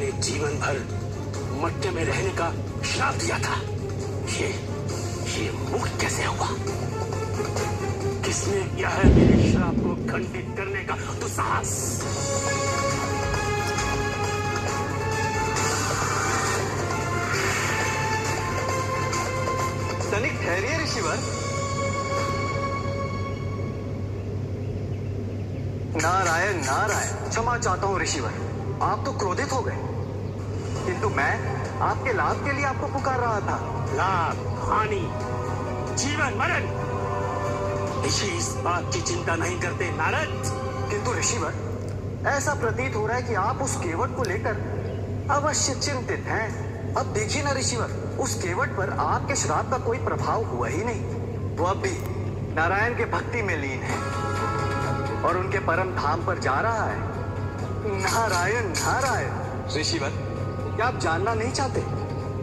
मैंने जीवन भर मट्टे में रहने का श्राप दिया था। ये मुक्त कैसे हुआ? किसने किया है मेरे श्राप को खंडित करने का दुस्साहस? तनिक ठहरिए ऋषिवर। नारायण नारायण। क्षमा चाहता हूँ ऋषिवर, आप तो क्रोधित हो गए, किंतु मैं आपके लाभ के लिए आपको पुकार रहा था। लाभ, हानि, जीवन मरण, ऋषि इस बात की चिंता नहीं करते नारद। किंतु ऋषिवर, ऐसा प्रतीत हो रहा है कि आप उस केवट को लेकर अवश्य चिंतित हैं। अब देखिए ना ऋषिवर, उस केवट पर आपके श्राप का कोई प्रभाव हुआ ही नहीं। वो अब भी नारायण के भक्ति में लीन है और उनके परम धाम पर जा रहा है। नारायण नारायण। ऋषिवर, क्या आप जानना नहीं चाहते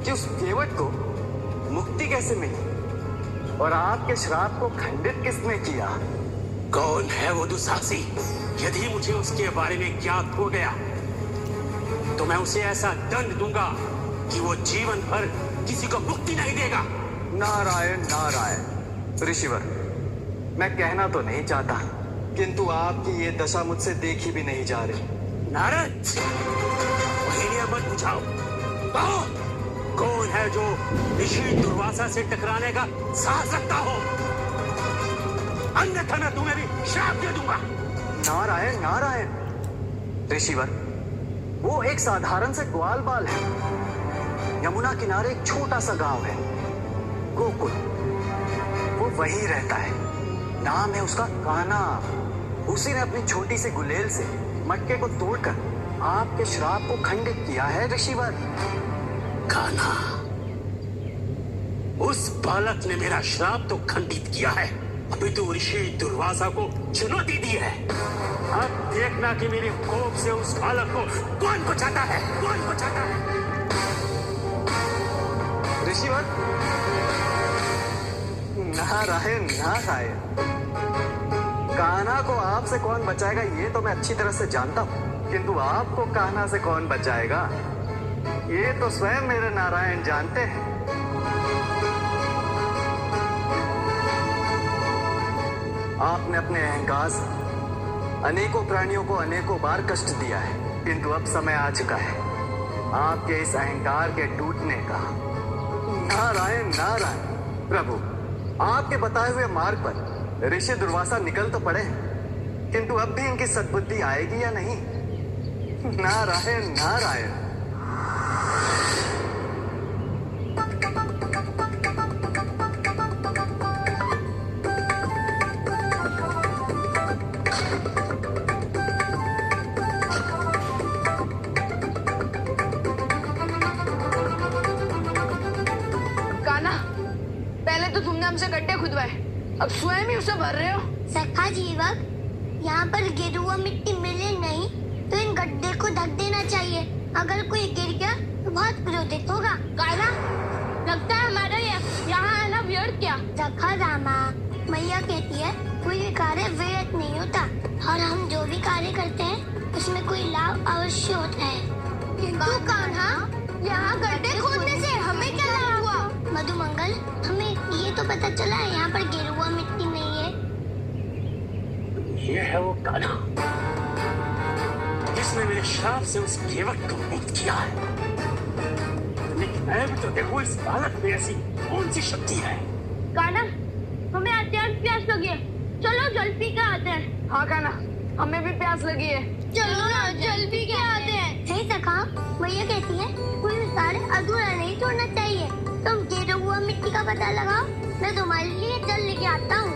कि उस केवट को मुक्ति कैसे मिली और आपके श्राप को खंडित किसने किया? कौन है वो दुस्साहसी? यदि मुझे उसके बारे में ज्ञात हो गया तो मैं उसे ऐसा दंड दूंगा कि वो जीवन भर किसी को मुक्ति नहीं देगा। नारायण नारायण। ऋषिवर, मैं कहना तो नहीं चाहता, किंतु आपकी ये दशा मुझसे देखी भी नहीं जा रही। नारद, पहेलियां मत बुझाओ। कहो, कौन है जो ऋषि दुर्वासा से टकराने का साहस रखता हो? अन्यथा मैं तुम्हें भी श्राप दे दूंगा। नारायण नारायण। ऋषिवर, वो एक साधारण से ग्वाल बाल है। यमुना किनारे एक छोटा सा गांव है, गोकुल। वो वहीं रहता है। नाम है उसका कान्हा। उसी ने अपनी छोटी सी गुलेल से मटके को तोड़कर आपके श्राप को खंडित किया है ऋषिवर। कान्हा, उस बालक ने मेरा श्राप तो खंडित किया है, अभी तो ऋषि दुर्वासा को चुनौती दी है। अब देखना कि मेरे कोप से उस बालक को कौन बचाता है, कौन बचाता है। ऋषिवर, नारायण नारायण। कान्हा को आपसे कौन बचाएगा ये तो मैं अच्छी तरह से जानता हूँ, किंतु आपको कान्हा से कौन बचाएगा ये तो स्वयं मेरे नारायण जानते हैं। आपने अपने अहंकार से अनेकों प्राणियों को अनेकों बार कष्ट दिया है, किंतु अब समय आ चुका है आपके इस अहंकार के टूटने का। नारायण नारायण। प्रभु, आपके बताए हुए मार्ग पर ऋषि दुर्वासा निकल तो पड़े, किंतु अब भी इनकी सद्बुद्धि आएगी या नहीं? नारायण नारायण। हमसे गड्ढे खुदवाए, अब स्वयं ही उसे भर रहे हो। सखा जीवक, यहाँ पर गेरुआ मिट्टी मिले नहीं तो इन गड्ढे को ढक देना चाहिए। अगर कोई गिर गया तो बहुत क्रोधित होगा। कान्हा, लगता है हमारा यहाँ आना व्यर्थ क्या? सखा रामा, मैया कहती है कोई भी कार्य व्यर्थ नहीं होता और हम जो भी कार्य करते हैं उसमें कोई लाभ अवश्य होता है। किंतु कान्हा, यहाँ गड्ढे खोदने से हमें क्या लाभ हुआ? मधुमंगल, हमें ये तो पता चला है यहाँ पर गेरुआ मिट्टी नहीं है। ये है वो कान्हा जिसने मेरे श्राप से उस केवट को मुक्त किया है। लेकिन मैं भी तो देखूं इस बालक में ऐसी कौन सी शक्ति है। कान्हा, हमें अत्यंत प्यास लगी है, चलो जल पी के आते हैं। हाँ कान्हा, हमें भी प्यास लगी है, चलो ना जल पी के आते हैं। हे सखा, मैया कहती है कोई भी कार्य अधूरा नहीं छोड़ना चाहिए। तुम गेरुआ मिट्टी का पता लगाओ, मैं तुम्हारे लिए जल लेके आता हूँ।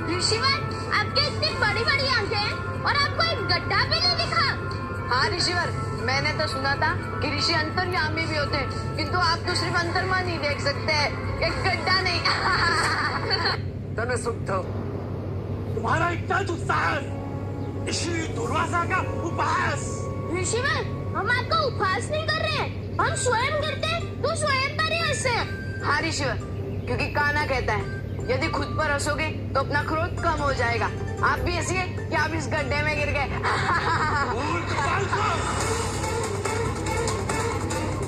ऋषिवर, आपके इतनी बड़ी बड़ी आंखें हैं और आपको एक गड्ढा भी नहीं दिखा। हाँ ऋषिवर, मैंने तो सुना था कि ऋषि अंतर्यामी भी होते हैं, किंतु आप तो सिर्फ अंतर्मन ही देख सकते हैं, एक गड्ढा नहीं। तने सुख दो, तुम्हारा इतना दुस्साहस, ऋषि दुर्वासा का उपहास, ऋषिवर, हम आपका उपहास नहीं कर रहे हैं, हम स्वयं गिरते तो स्वयं पर ही हंसते हैं। हाँ ऋषिवर, क्योंकि कान्हा कहता है यदि खुद पर हंसोगे तो अपना क्रोध कम हो जाएगा। आप भी हंसिए कि आप इस गड्ढे में गिर गए।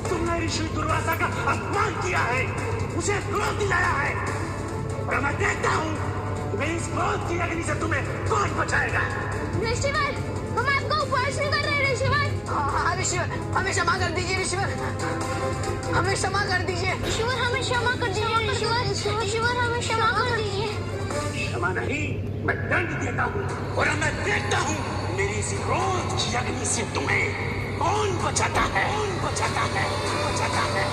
तुमने ऋषि दुर्वासा का अपमान किया है, उसे क्रोध दिलाया है, और मैं देखता हूँ कि मेरी इस क्रोध की अग्नि से तुम्हें कौन बचाएगा। ऋषिवर, हम आपका उपहास नहीं कर रहे हैं ऋषिवर। हाँ ऋषिवर, हमें क्षमा कर दीजिए ऋषिवर, हमें क्षमा कर दीजिए ऋषिवर, हमें क्षमा कर दीजिए ऋषिवर, ऋषिवर हमें क्षमा कर दीजिए। क्षमा नहीं, मैं दंड देता हूँ, और मैं देखता हूँ मेरी इस क्रोध की अग्नि से तुम्हें कौन बचाता है, कौन बचाता है, बचाता है।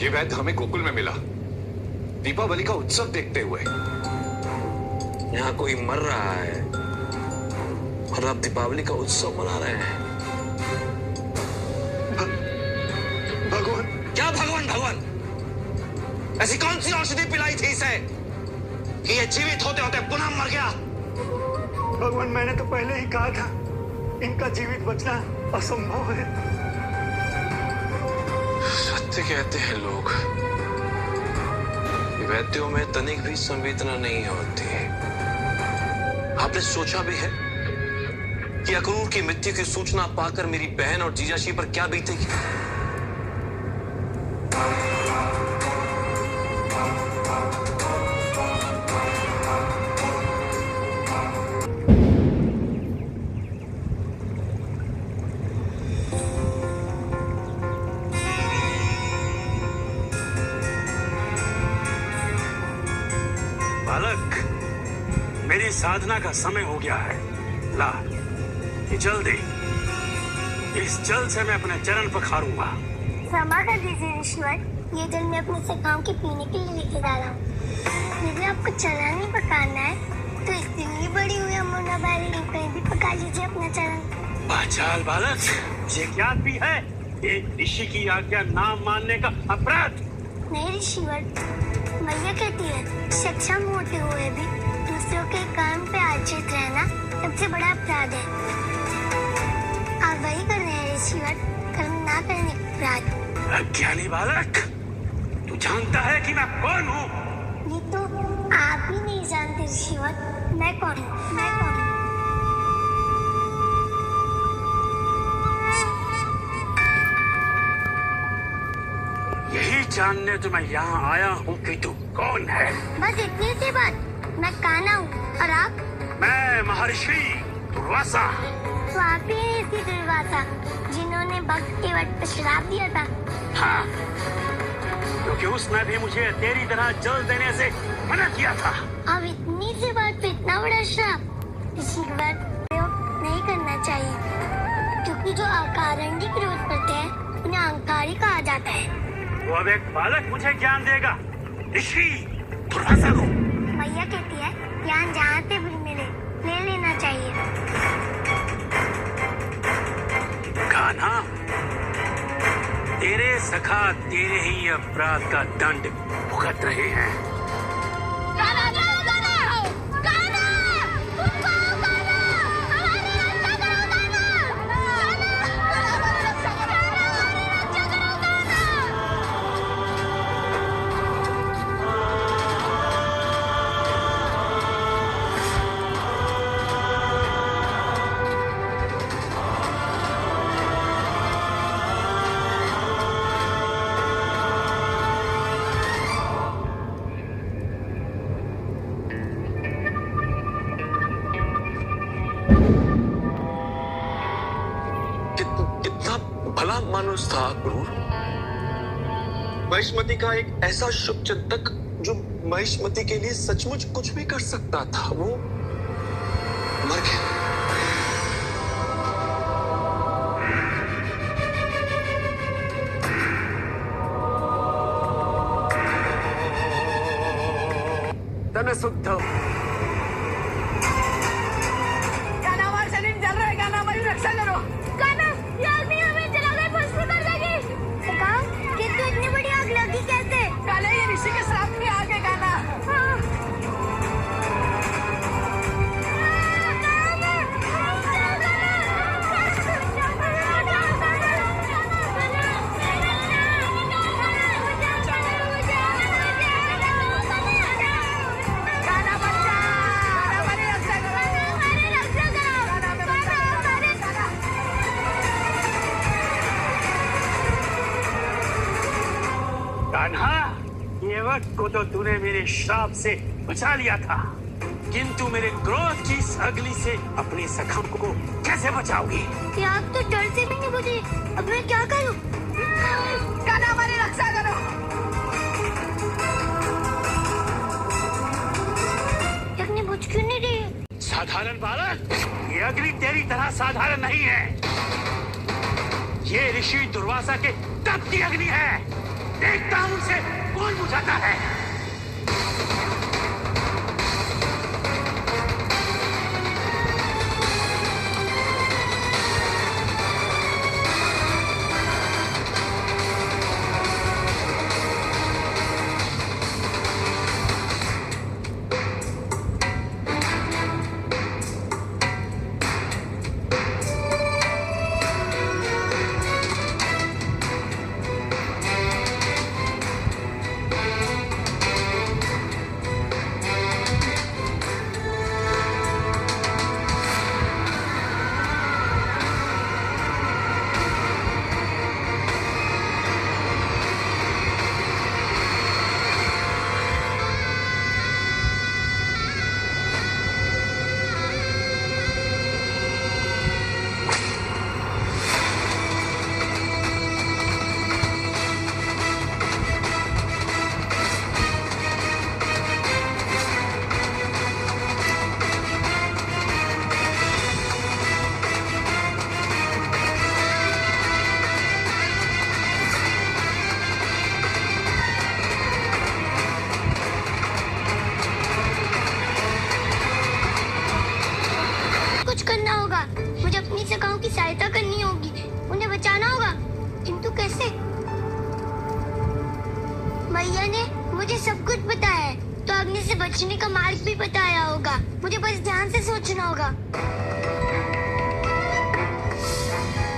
ये वैद्य हमें गोकुल में मिला, दीपावली का उत्सव देखते हुए। यहाँ कोई मर रहा है और आप दीपावली का उत्सव मना रहे हैं। भगवान! क्या भगवान भगवान? ऐसी कौन सी औषधि पिलाई थी इसे कि ये जीवित होते होते पुनः मर गया? भगवान, मैंने तो पहले ही कहा था इनका जीवित बचना असंभव है। सत्य कहते हैं लोग, वैद्यों में तनिक भी संवेदना नहीं होती। आपने सोचा भी है कि अक्रूर की मृत्यु की सूचना पाकर मेरी बहन और जीजाजी पर क्या बीतेगी? बालक, मेरी साधना का समय हो गया है। ला, ये जल दे। इस जल से मैं अपने चरण पखारूंगा। क्षमा कर दीजिए ऋषिवर, ये जल मैं अपने सखाओं के पीने के लिए लेके जा रहा हूँ। यदि आपको चना नहीं पकाना है तो इसके लिए बड़ी हुई अमुना बैरी कहीं भी पका लीजिए अपना चरण। बाचाल बालक, ये क्या भी है? एक ऋषि की आज्ञा ना मानने का अपराध। नहीं ऋषिवर, मैया कहती है सक्षम होते हुए भी दूसरों के कर्म पे आश्रित रहना सबसे बड़ा अपराध है। आप वही कर रहे हैं ऋषिवर, कर्म ना करने का अपराध। अज्ञानी बालक, तू जानता है कि मैं कौन हूँ? ये तो आप ही नहीं जानते ऋषिवर, मैं कौन हूँ, मैं कौन हूँ। यही जानने तो मैं यहाँ आया हूँ कि तू कौन है। बस इतनी सी बात, मैं कान्हा हूँ और आप? मैं महर्षि दुर्वासा। तो आप ही हैं इसी दुर्वासा जिन्होंने भक्त केवट पर श्राप दिया था। हाँ, क्योंकि उसने भी मुझे तेरी तरह जल देने से मना किया था। अब इतनी सी बात पे इतना बड़ा श्राप? ऋषिवर, प्रयोग नहीं करना चाहिए, क्योंकि जो अकारण विरोध करते हैं उन्हें अहंकारी कहा जाता है। वो अब एक बालक मुझे ज्ञान देगा, ऋषि दुर्वासा को। मैया कहती है ज्ञान जहाँ से भी मिले ले लेना चाहिए। कान्हा, तेरे सखा तेरे ही अपराध का दंड भुगत रहे हैं। कितना भला मानुष था अक्रूर। महिष्मति का एक ऐसा शुभ चिंतक जो महिष्मति के लिए सचमुच कुछ भी कर सकता था, वो मर गया। तन शुद्ध कान्हा, हमारा शरीर जल रहा है। कान्हा, हमारी रक्षा करो। कान्हा, ये आदमी हमें जलाकर भस्म कर देगी। काम कितनी इतनी बड़ी आग लगी कैसे? कान्हा, ये ऋषि के श्राप की आग है। कान्हा, कान्हा बच्चा, हमारी रक्षा करो। कान्हा, ये वक्त को तो तूने मेरे श्राप से बचा लिया था, किंतु मेरे क्रोध की इस अग्नि से अपने सखा को कैसे बचाओगी? ये आग तो डर से भी नहीं बुझी। अब मैं क्या करूं? कान्हा, हमारी रक्षा करो। ये अग्नि बुझ क्यों नहीं रही है? साधारण बालक, ये अग्नि तेरी तरह साधारण नहीं है। ये ऋषि दुर्वासा के तप की अग्नि है। देखता हूं उसे कौन बुझाता है। कुछ करना होगा। मुझे अपनी सखाओं की सहायता करनी होगी। उन्हें बचाना होगा, किंतु कैसे? भैया ने मुझे सब कुछ बताया है, तो अग्नि से बचने का मार्ग भी बताया होगा। मुझे बस ध्यान से सोचना होगा।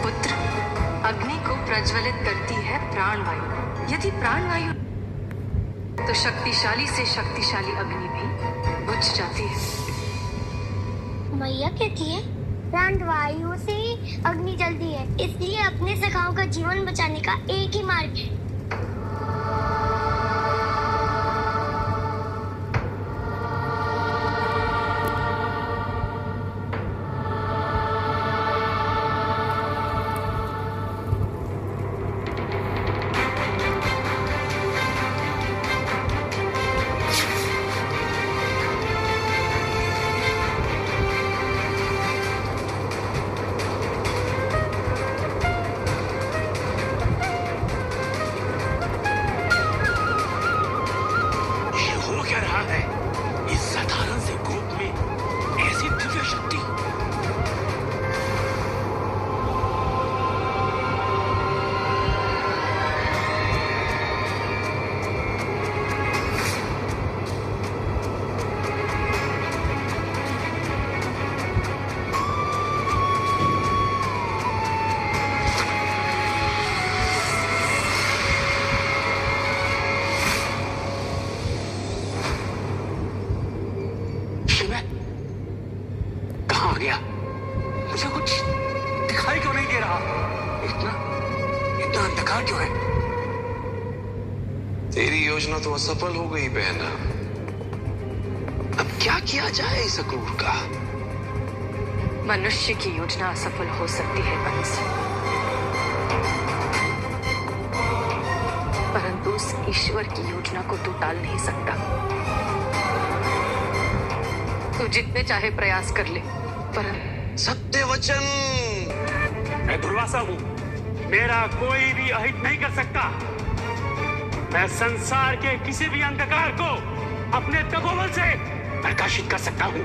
पुत्र, अग्नि को प्रज्वलित करती है प्राणवायु। यदि प्राणवायु तो शक्तिशाली से शक्तिशाली अग्नि भी बुझ जाती है। मैया कहती है प्राणवायु से ही अग्नि जलती है, इसलिए अपने सखाओं का जीवन बचाने का एक ही मार्ग है। गया। मुझे कुछ दिखाई क्यों नहीं दे रहा? इतना इतना अंधकार क्यों है? तेरी योजना तो असफल हो गई बहना। अब क्या किया जाए इस अक्रूर का? मनुष्य की योजना असफल हो सकती है कंस, परंतु उस ईश्वर की योजना को तू टाल नहीं सकता। तू जितने चाहे प्रयास कर ले, पर सत्य वचन। मैं दुर्वासा हूं, मेरा कोई भी अहित नहीं कर सकता। मैं संसार के किसी भी अंधकार को अपने तपोबल से प्रकाशित कर सकता हूं।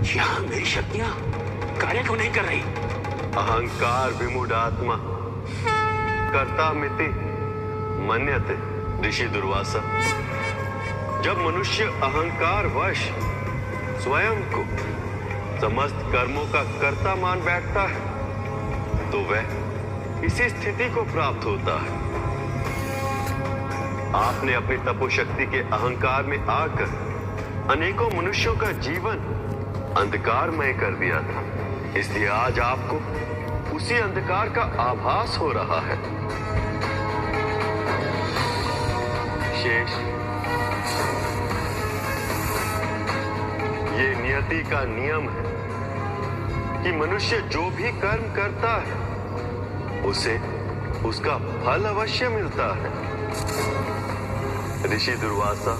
यहाँ मेरी शक्तियां कार्य क्यों नहीं कर रही? अहंकार विमूढ़ आत्मा कर्ता मिति मन्यते ऋषि दुर्वासा। जब मनुष्य अहंकार वश स्वयं को समस्त कर्मों का कर्ता मान बैठता है तो वह इसी स्थिति को प्राप्त होता है। आपने अपनी तपोशक्ति के अहंकार में आकर अनेकों मनुष्यों का जीवन अंधकारमय कर दिया था, इसलिए आज आपको उसी अंधकार का आभास हो रहा है। शेष ये नियति का नियम है कि मनुष्य जो भी कर्म करता है उसे उसका फल अवश्य मिलता है। ऋषि दुर्वासा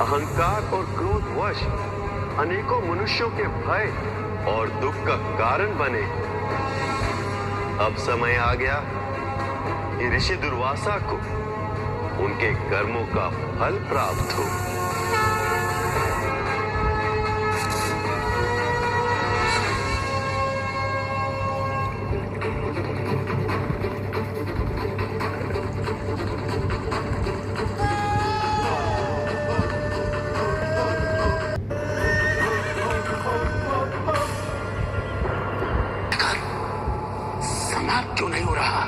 अहंकार और क्रोध वश अनेकों मनुष्यों के भय और दुख का कारण बने। अब समय आ गया कि ऋषि दुर्वासा को उनके कर्मों का फल प्राप्त हो। समाप्त क्यों नहीं हो रहा?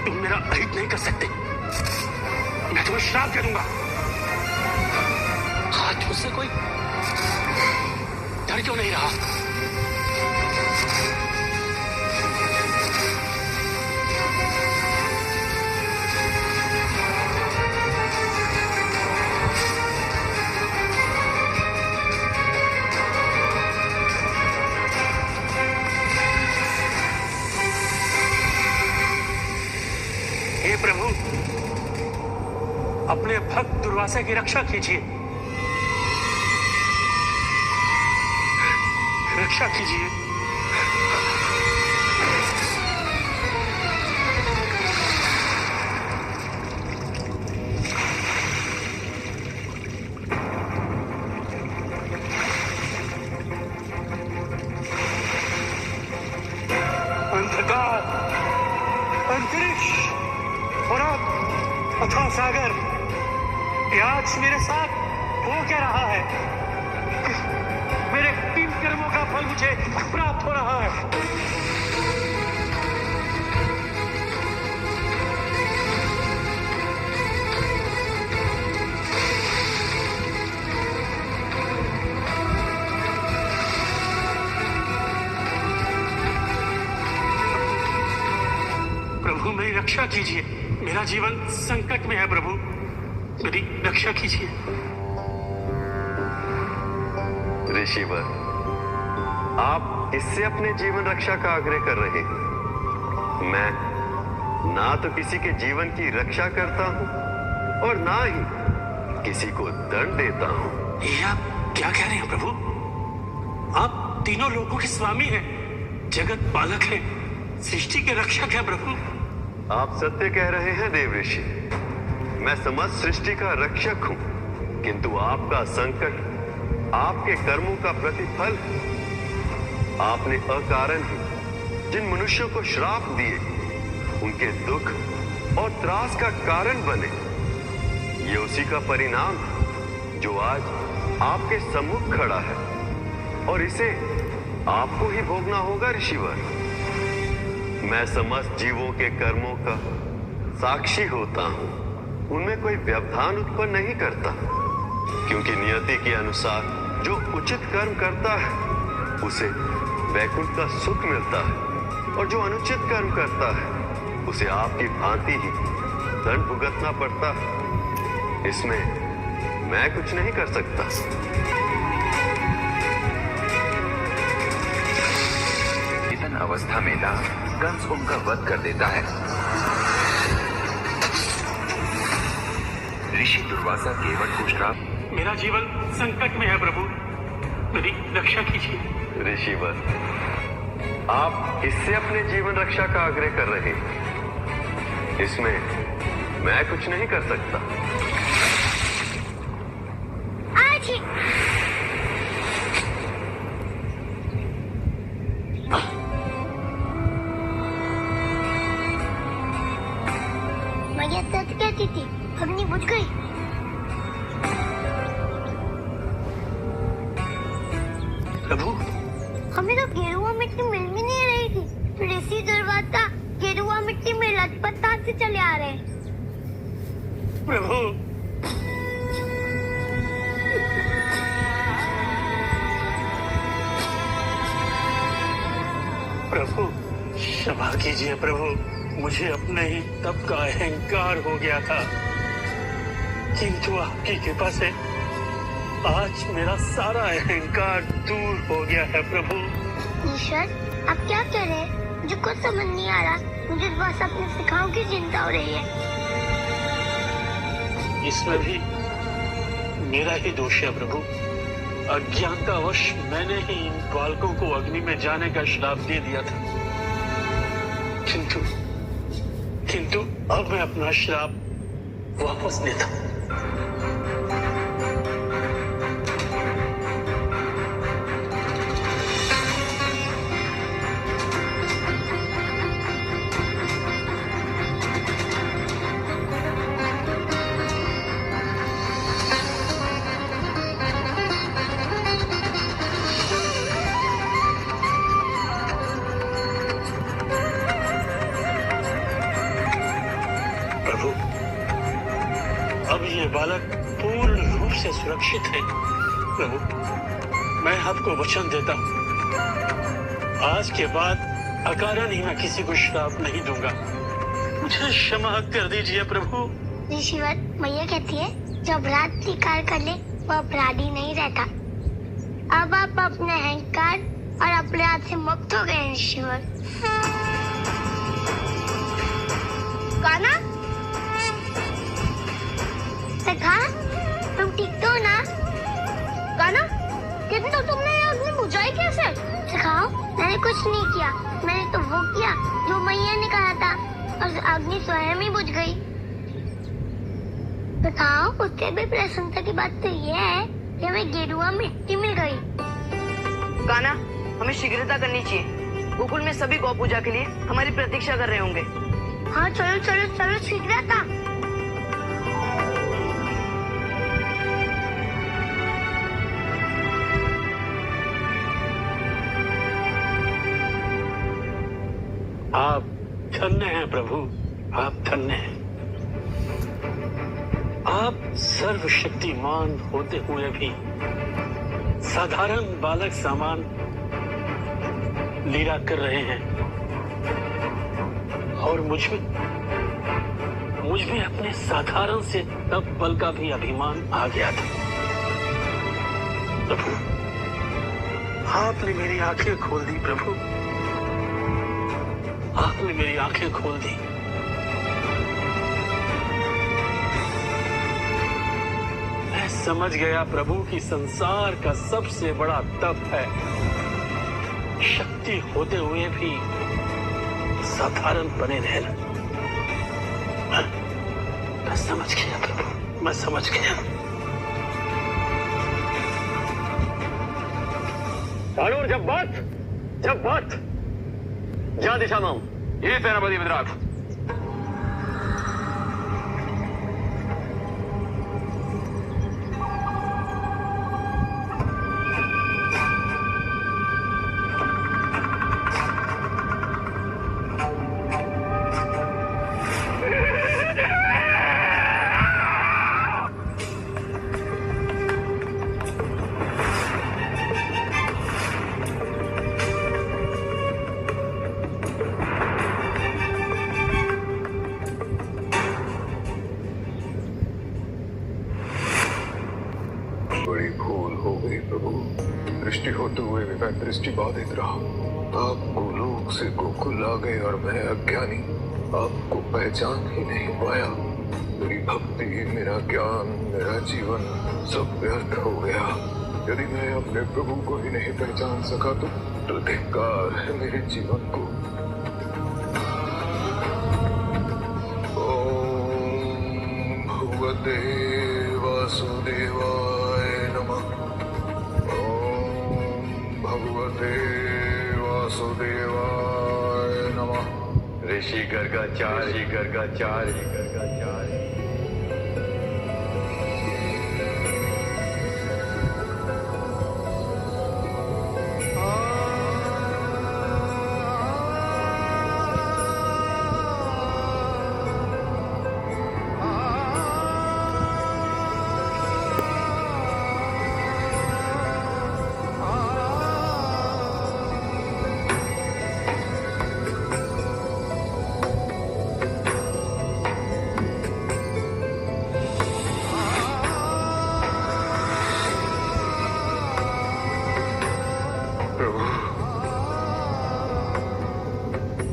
तुम मेरा अहित नहीं कर सकते। मैं तुम्हें श्राप दे दूंगा। आज मुझसे कोई डर क्यों नहीं रहा? हे प्रभु, अपने भक्त दुर्वासा की रक्षा कीजिए, रक्षा कीजिए। अंधकार, अंतरिक्ष और अब अथाह सागर, ये आज मेरे साथ हो क्या रहा है? मेरे किन कर्मों का फल मुझे प्राप्त हो रहा है? प्रभु मेरी रक्षा कीजिए, मेरा जीवन संकट में है। प्रभु मेरी रक्षा कीजिए। ऋषिवर, आप इससे अपने जीवन रक्षा का आग्रह कर रहे हैं। मैं ना तो किसी के जीवन की रक्षा करता हूं और ना ही किसी को दंड देता हूं। ये आप क्या कह रहे हैं प्रभु? आप तीनों लोगों के स्वामी हैं, जगत पालक हैं, सृष्टि के रक्षक हैं प्रभु। आप सत्य कह रहे हैं देव ऋषि। मैं समस्त सृष्टि का रक्षक हूं, किंतु आपका संकट आपके कर्मों का प्रतिफल है। आपने अकारण ही जिन मनुष्यों को श्राप दिए उनके दुख और त्रास का कारण बने, ये उसी का परिणाम है जो आज आपके सम्मुख खड़ा है और इसे आपको ही भोगना होगा ऋषिवर। मैं समस्त जीवों के कर्मों का साक्षी होता हूं, उनमें कोई व्यवधान उत्पन्न नहीं करता, क्योंकि नियति के अनुसार जो उचित कर्म करता है उसे वैकुंठ का सुख मिलता है और जो अनुचित कर्म करता है उसे आपकी भांति ही दंड भुगतना पड़ता है। इसमें मैं कुछ नहीं कर सकता। चेतन अवस्था में ला कंस उनका वध कर देता है। ऋषि दुर्वासा केवट को श्राप। मेरा जीवन संकट में है प्रभु, मेरी रक्षा कीजिए। ऋषिवर, आप इससे अपने जीवन रक्षा का आग्रह कर रहे हैं, इसमें मैं कुछ नहीं कर सकता। आज ही मैया सच कहती थी, अग्नि बुझ गई। प्रभु, हमें तो गेरुआ मिट्टी मिल भी नहीं रही थी। ऋषि दरवाजा गेरुआ मिट्टी में लटपट से चले आ रहे हैं। प्रभु, प्रभु क्षमा कीजिए प्रभु, मुझे अपने ही तप का अहंकार हो गया था, किंतु आपकी कृपा से आज मेरा सारा अहंकार दूर हो गया है प्रभु। ईश्वर, आप क्या कह रहे हैं? मुझे कुछ समझ नहीं आ रहा। मुझे बस अपने शिखाओं की चिंता हो रही है। इसमें भी मेरा ही दोष है प्रभु। अज्ञानतावश मैंने ही इन बालकों को अग्नि में जाने का श्राप दे दिया था, किंतु अब मैं अपना श्राप वापस लेता हूं। अब ये बालक पूर्ण रूप से सुरक्षित है प्रभु। मैं आपको वचन देता हूँ, आज के बाद अकारण ही मैं किसी को श्राप नहीं दूंगा। मुझे क्षमा कर दीजिए प्रभु। ऋषिवर, मैया कहती है जो अपराध स्वीकार कर ले वो अपराधी नहीं रहता। अब आप अपने अहंकार और अपराध से मुक्त हो गए ऋषिवर। काना, सखा, तुम ठीक तो हो ना? काना, कितनी तो तुमने ये अग्नि बुझाई कैसे? सिखाओ, मैंने कुछ नहीं किया। मैंने तो वो किया जो मैया ने कहा था, और अग्नि स्वयं ही बुझ गई। बताओ, उससे भी प्रसन्नता की बात तो ये है कि हमें गेरुआ मिट्टी मिल गई। काना, हमें शीघ्रता करनी चाहिए। गोकुल में सभी गौ पूजा के लिए हमारी प्रतीक्षा कर रहे होंगे। हाँ, चलो चलो चलो, शीघ्रता। आप धन्य हैं प्रभु, आप धन्य हैं। आप सर्वशक्तिमान होते हुए भी साधारण बालक समान लीला कर रहे हैं, और मुझ में अपने साधारण से तप बल का भी अभिमान आ गया था। प्रभु, आपने मेरी आंखें खोल दी प्रभु, आपने मेरी आंखें खोल दी। मैं समझ गया प्रभु कि संसार का सबसे बड़ा तप है शक्ति होते हुए भी साधारण बने रहना। मैं समझ गया प्रभु, मैं समझ गया। जब बात जा दिशा में हूं। ये सेनापति विदराट। बड़ी भूल हो गई प्रभु। दृष्टि होते हुए भी मैं दृष्टि बाधित रहा। आप गोलोक से गोकुल आ गए और मैं अज्ञानी आपको पहचान ही नहीं पाया। मेरी भक्ति, मेरा ज्ञान, मेरा जीवन सब व्यर्थ हो गया। यदि मैं अपने प्रभु को ही नहीं पहचान सका तो धिक्कार है मेरे जीवन को। ओम भगवते वासुदेवाय नमः। ओम भगवते वासुदेवाय नमः। ऋषि गर्गाचार्य गर्गाचार्य गर्गाचार्य।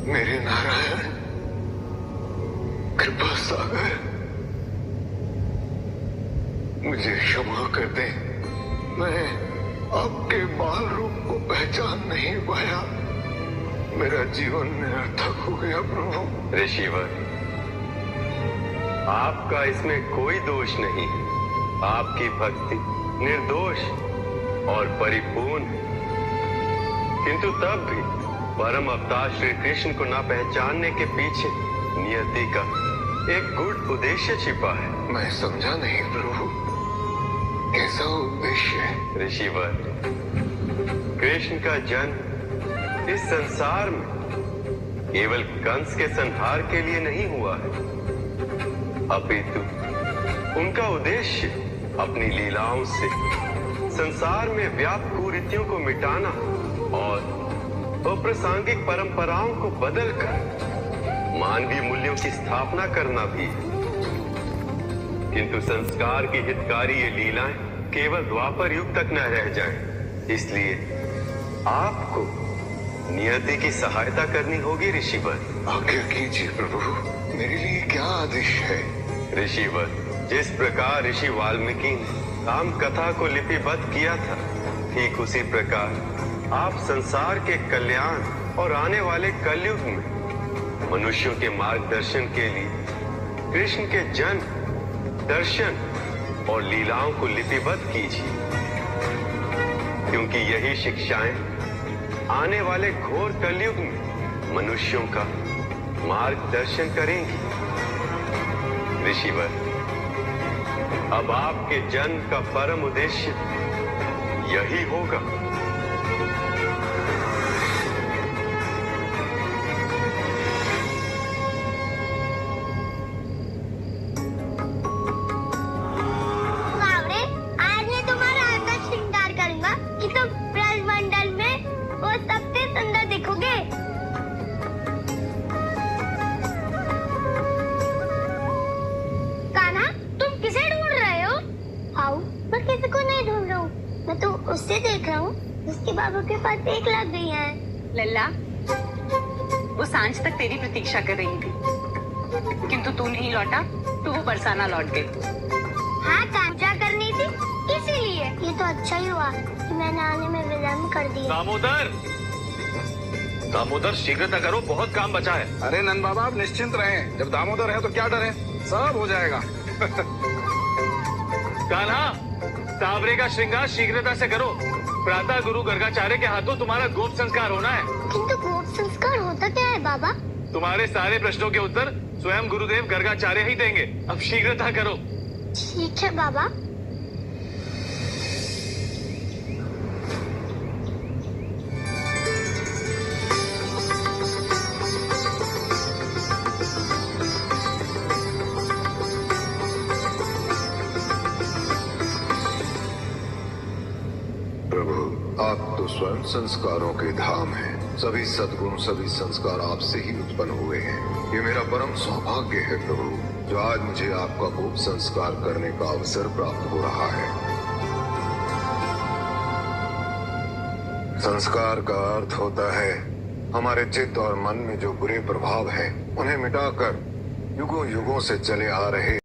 मेरे नारायण, कृपा सागर, मुझे क्षमा कर दे। मैं आपके बाल रूप को पहचान नहीं पाया। मेरा जीवन निरर्थक हो गया प्रभु। ऋषिवर, आपका इसमें कोई दोष नहीं है। आपकी भक्ति निर्दोष और परिपूर्ण है। किंतु तब भी परम अवतार श्री कृष्ण को न पहचानने के पीछे नियति का एक गूढ़ उद्देश्य छिपा है। मैं समझा नहीं प्रभु, कैसा उद्देश्य है? ऋषिवर, कृष्ण का जन्म इस संसार में केवल कंस के संहार के लिए नहीं हुआ है, अपितु उनका उद्देश्य अपनी लीलाओं से संसार में व्याप्त कुरीतियों को मिटाना और अप्रासंगिक परंपराओं को बदलकर मानवीय मूल्यों की स्थापना करना भी। किंतु संस्कार की हितकारी ये लीलाएं केवल द्वापर युग तक न रह जाएं। इसलिए आपको नियति की सहायता करनी होगी ऋषिवर। आज्ञा कीजिए प्रभु, मेरे लिए क्या आदेश है? ऋषिवर, जिस प्रकार ऋषि वाल्मीकि ने राम कथा को लिपिबद्ध किया था, ठीक उसी प्रकार आप संसार के कल्याण और आने वाले कलयुग में मनुष्यों के मार्गदर्शन के लिए कृष्ण के जन्म, दर्शन और लीलाओं को लिपिबद्ध कीजिए, क्योंकि यही शिक्षाएं आने वाले घोर कलयुग में मनुष्यों का मार्गदर्शन करेंगी। ऋषिवर, अब आपके जन्म का परम उद्देश्य यही होगा। उससे देख रहा हूँ, उसके बाबू के पास 1 लाख गई है। लल्ला, वो सांझ तक तेरी प्रतीक्षा कर रही थी, किंतु तू नहीं लौटा तो वो बरसाना लौट गई। हाँ, पूजा करनी थी इसीलिए। ये तो अच्छा ही हुआ कि मैंने आने में विलम्ब कर दिया। दामोदर, दामोदर शीघ्रता करो, बहुत काम बचा है। अरे नंद बाबा, आप निश्चिंत रहें, जब दामोदर है तो क्या डर है, सब हो जाएगा। कान्हा, तावरे का श्रृंगार शीघ्रता से करो। प्रातः गुरु गर्गाचार्य के हाथों तुम्हारा गोप संस्कार होना है। किंतु गोप संस्कार होता क्या है बाबा? तुम्हारे सारे प्रश्नों के उत्तर स्वयं गुरुदेव गर्गाचार्य ही देंगे। अब शीघ्रता करो। ठीक है बाबा। आप तो स्वयं संस्कारों के धाम हैं। सभी सद्गुण, सभी संस्कार आपसे ही उत्पन्न हुए हैं। ये मेरा परम सौभाग्य है प्रभु, जो आज मुझे आपका गोप संस्कार करने का अवसर प्राप्त हो रहा है। संस्कार का अर्थ होता है हमारे चित्त और मन में जो बुरे प्रभाव है उन्हें मिटाकर युगों युगों से चले आ रहे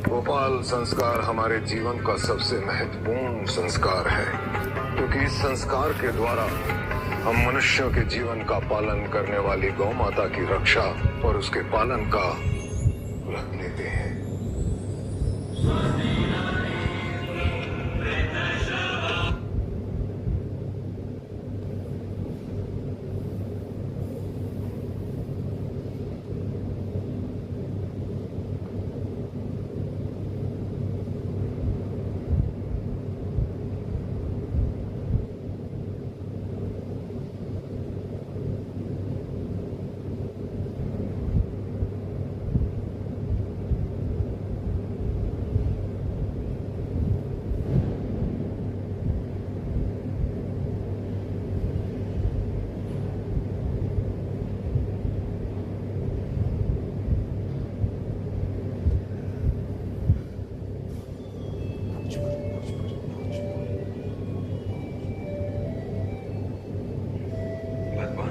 गोपाल संस्कार हमारे जीवन का सबसे महत्वपूर्ण संस्कार है, क्योंकि इस संस्कार के द्वारा हम मनुष्यों के जीवन का पालन करने वाली गौ माता की रक्षा और उसके पालन का व्रत लेते हैं।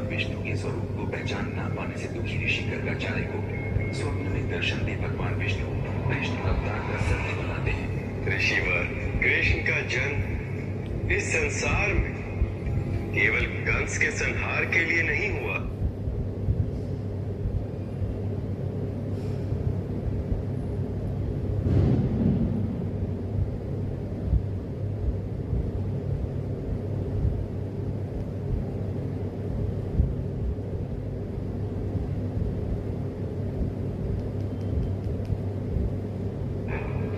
विष्णु के स्वरूप को पहचान न पाने से दुखी ऋषि गर्गाचार्य को स्वप्न में दर्शन दे भगवान विष्णु कृष्ण अवतार का सत्य बनाते हैं। ऋषिवर, कृष्ण का जन्म इस संसार में केवल कंस के संहार के लिए नहीं हुआ,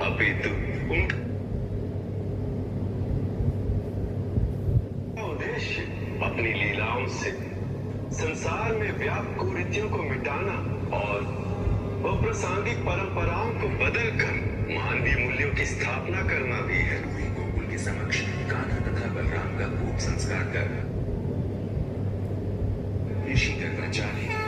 अपितु उनका उद्देश्य अपनी लीलाओं से संसार में व्याप्त कुरीतियों को मिटाना और अप्रासंगिक परंपराओं को बदलकर मानवीय मूल्यों की स्थापना करना भी है। गोकुल के समक्ष कान्हा तथा बलराम का खूब संस्कार कर ऋषि गर्गाचार्य